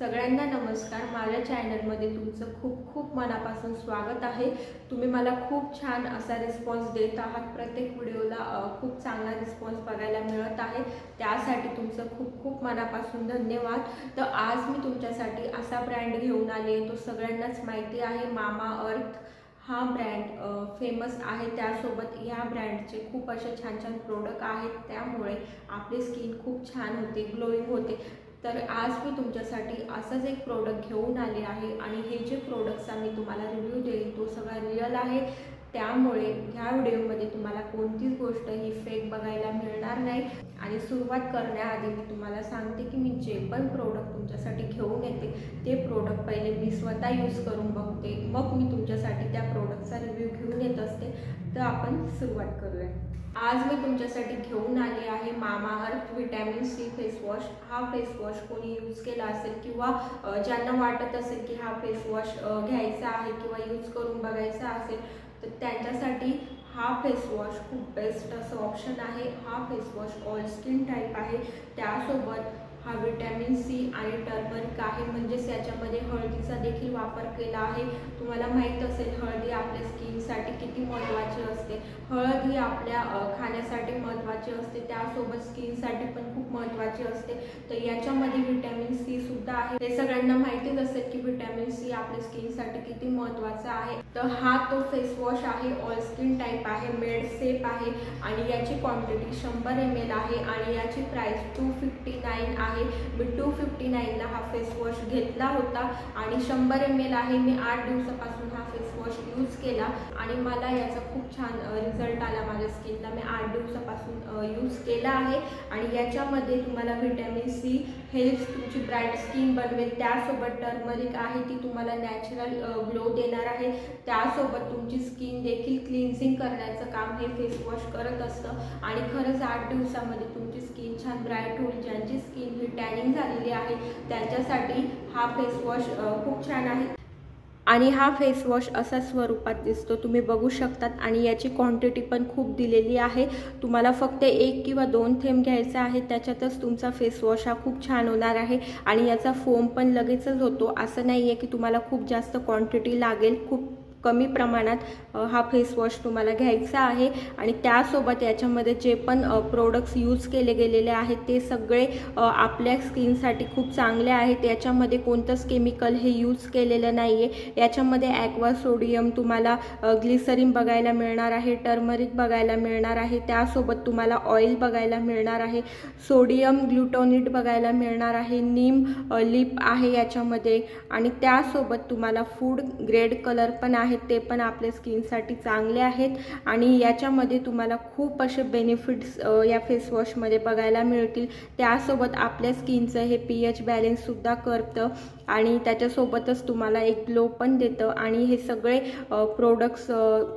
सगळ्यांना नमस्कार। माझ्या चॅनलमध्ये तुमचं खूप खूप मनापासून स्वागत आहे। तुम्ही मला खूप छान असा रिस्पॉन्स देत आहात। प्रत्येक व्हिडिओला खूप चांगला रिस्पॉन्स बघायला मिळत आहे, त्यासाठी तुमचं खूप खूप मनापासून धन्यवाद। तर आज मी तुमच्यासाठी असा ब्रँड घेऊन आले, तो सगळ्यांनाच माहिती आहे, मामाअर्थ हा ब्रँड फेमस आहे। त्यासोबत या ब्रँडचे खूप असे छान छान प्रोडक्ट आहेत, त्यामुळे आपली स्किन खूप छान होते, ग्लोइंग होते। तर आज मी तुमच्यासाठी असंच एक प्रोडक्ट घेऊन आले आहे आणि हे जे प्रोडक्ट्सचा मी तुम्हाला रिव्ह्यू देईन तो सगळा रिअल आहे। त्यामुळे ह्या व्हिडिओमध्ये तुम्हाला कोणतीच गोष्ट ही फेक बघायला मिळणार नाही। आणि सुरुवात करण्याआधी मी तुम्हाला सांगते की मी जे पण प्रोडक्ट तुमच्यासाठी घेऊन येते ते प्रोडक्ट पहिले मी स्वतः यूज करून बघते, मग मी तुमच्यासाठी त्या प्रोडक्टचा रिव्ह्यू घेऊन येत असते। तर आपण सुरुवात करूया। आज मी तुमच्यासाठी घेऊन आले आहे Mamaearth vitamin C face wash. हा फेस वॉश कोणी यूज केला असेल किंवा ज्यांना वाटत असेल की हा फेस वॉश घ्यायचा आहे किंवा यूज करून बघायचा असेल, तर त्यांच्यासाठी हा फेस वॉश खूप बेस्ट असं ऑप्शन आहे। हा face wash all skin type आहे, त्यासोबत हा विटॅमिन सी आणि टर्मरिक आहे, म्हणजेच याच्यामध्ये हळदीचा देखील वापर केला आहे। तुम्हाला माहीत असेल हळदी आपल्या स्किनसाठी किती महत्त्वाची असते। हळद ही आपल्या खाण्यासाठी महत्त्वाची असते, त्यासोबत स्किनसाठी पण खूप महत्त्वाची असते। तर याच्यामध्ये विटॅमिन सी सुद्धा आहे। हे सगळ्यांना माहितीच असेल की विटॅमिन सी आपल्या स्किनसाठी किती महत्त्वाचा आहे। तर हा तो फेस वॉश आहे, ऑल स्किन टाईप आहे, मेड सेफ आहे आणि याची क्वांटिटी 100 ml आहे आणि याची प्राइस 259 आहे। मी 259 ला हा फेस वॉश घेतला होता आणि 100 ml आहे। मी 8 दिवसापासून हा फेस वॉश यूज केला आणि मला याचा खूप छान रिझल्ट आला माझ्या स्किनला। मी 8 दिवसापासून यूज केला आहे आणि याच्यामध्ये तुम्हाला विटॅमिन सी हेल्प्स तुमची ब्राईट स्किन बनवेल, त्यासोबत टर्मरिक आहे ती तुम्हाला नॅचरल ग्लो देणार आहे, त्यासोबत तुमची स्किन देखील क्लिन्झिंग करण्याचं काम हे फेस वॉश करत असतं आणि खरंच 8 दिवसामध्ये तुमची स्किन छान ब्राईट होईल। ज्यांची स्किन ही टॅनिंग झालेली आहे त्यांच्यासाठी हा फेस वॉश खूप छान आहे आणि हा फेस वॉश असा स्वरूपात दिसतो, तुम्ही बघू शकतात आणि याची क्वांटिटी पण खूप दिलेली आहे। तुम्हाला फक्त 1 किंवा 2 थेंब घ्यायचा आहे, त्याच्यातच तुमचा फेस वॉश हा खूप छान होणार आहे आणि याचा फोम पण लगेचच होतो। असं नाही आहे की तुम्हाला खूप जास्त क्वांटिटी लागेल, खूप कमी प्रमाणात हा फेस वॉश तुम्हाला घ्यायचा आहे आणि त्यासोबत याच्यामध्ये जे पण प्रोडक्ट्स यूज केले गेलेले आहेत ते सगळे आपल्या स्किनसाठी खूप चांगले आहेत। याच्यामध्ये कोणतंच केमिकल हे यूज केलेलं नाही आहे। याच्यामध्ये ॲक्वा सोडियम तुम्हाला ग्लिसरीन बघायला मिळणार आहे, टर्मरिक बघायला मिळणार आहे, त्यासोबत तुम्हाला ऑइल बघायला मिळणार आहे, सोडियम ग्लुटोनेट बघायला मिळणार आहे, नीम लिप आहे याच्यामध्ये आणि त्यासोबत तुम्हाला फूड ग्रेड कलर पण आहे, ते पण आपल्या स्किनसाठी चांगले आहेत आणि याच्यामध्ये तुम्हाला खूप असे बेनिफिट्स या फेस वॉशमध्ये बघायला मिळतील। त्यासोबत आपल्या स्किनचं हे पीएच बॅलन्स सुद्धा करतं आणि त्याच्यासोबतच तुम्हाला एक ग्लो पण देतं आणि हे सगळे प्रोडक्ट्स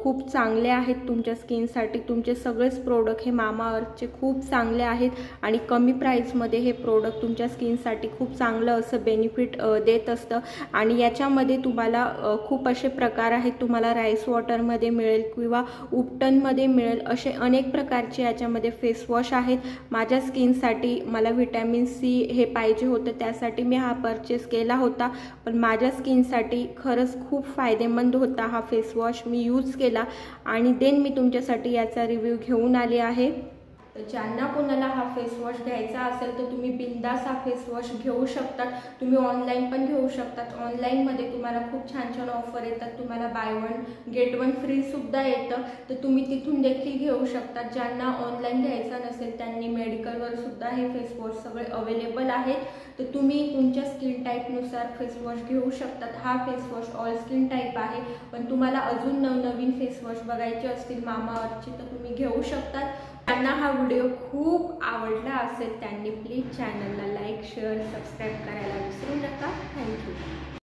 खूप चांगले आहेत तुमच्या स्किनसाठी। तुमचे सगळेच प्रोडक्ट हे मामाअर्थचे खूप चांगले आहेत आणि कमी प्राईसमध्ये हे प्रोडक्ट तुमच्या स्किनसाठी खूप चांगलं असं बेनिफिट देत असतं आणि याच्यामध्ये तुम्हाला खूप असे प्रकार आहेत। तुम्हाला राईस वॉटरमध्ये मिळेल किंवा उपटनमध्ये मिळेल, असे अनेक प्रकारचे याच्यामध्ये फेस वॉश आहेत। माझ्या स्किनसाठी मला विटॅमिन सी हे पाहिजे होतं, त्यासाठी मी हा परचेस केला होता, पण माझ्या स्किनसाठी खरंच खूप फायदेमंद होता हा फेस वॉश। मी यूज केला आणि देन मी तुमच्यासाठी याचा रिव्ह्यू घेऊन आले आहे। तर ज्यांना कोणाला हा फेस वॉश घ्यायचा असेल तर तुम्ही बिंदास हा फेस वॉश घेऊ शकतात। तुम्ही ऑनलाईन पण घेऊ शकतात। ऑनलाईनमध्ये तुम्हाला खूप छान छान ऑफर येतात, तुम्हाला बाय 1 गेट 1 फ्री सुद्धा येतं, तर तुम्ही तिथून देखील घेऊ शकतात। ज्यांना ऑनलाईन घ्यायचा नसेल त्यांनी मेडिकलवर सुद्धा हे फेस वॉश सगळे अवेलेबल आहेत, तर तुम्ही तुमच्या स्किन टाईपनुसार फेस वॉश घेऊ शकतात। हा face wash all skin type आहे, पण तुम्हाला अजून नवनवीन फेस वॉश बघायचे असतील मामाअर्थचे तर तुम्ही घेऊ शकतात। त्यांना हा व्हिडिओ खूप आवडला असेल त्यांनी प्लीज चॅनलला लाईक, शेअर, सबस्क्राईब करायला विसरू नका। थँक्यू।